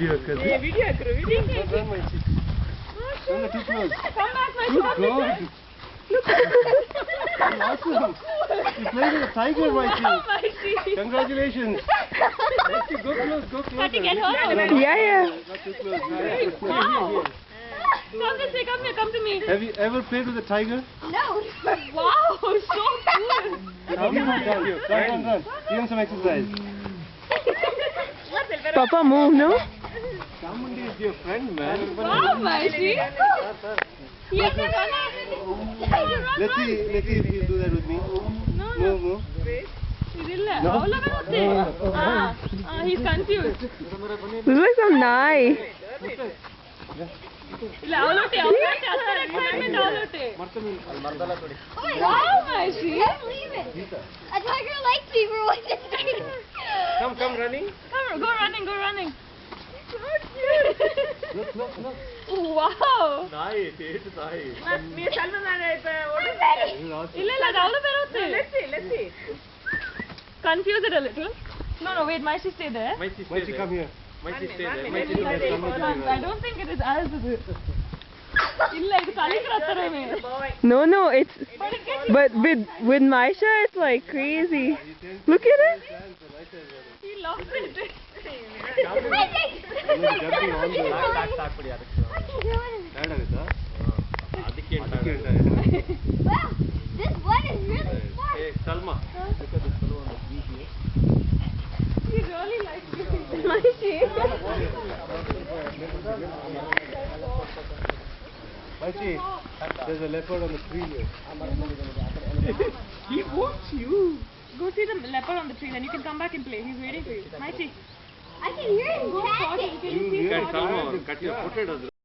video kar. Hey, video karo, video karo. Run, Maichi. Run, too close. Come back, my Good son. God. Awesome. You played with a tiger, Maichi. Wow, Maichi. Congratulations. Maichi, go close, go close. Cutting at her. Yeah. Not too close. Wow. Come this way, come here, come to me. Have you ever played with a tiger? No. Wow, so cool. Run. Run. Give him some exercise. Papa, move, no? Chamundi is your friend, man. Wow, Maichi. Yes, run. Let's see if you do that with me. No. Move. No. He's confused. This is like some nice. Wow, Maichi. I can't believe it. A tiger likes me for one day. Come running. Come, go running. Look. Wow. Nice. I'm ready. Let's see. Confuse it a little. No, wait, Maichi stay there. Maichi, come here. Maichi, stay there. I don't think it is as it. No, it's. But with Maisha, it's like crazy. Look at it. He lost it. Jumping on the Wow, this one is really smart. Hey, Salma. Look at this fellow on the tree here. He really likes you. Maishi. Maichi, there's a leopard on the tree here. He wants you. Go see the leopard on the tree, then you can come back and play. He's waiting for you. Maichi. I can hear him Go catching. can you see Cut Salma? your foot.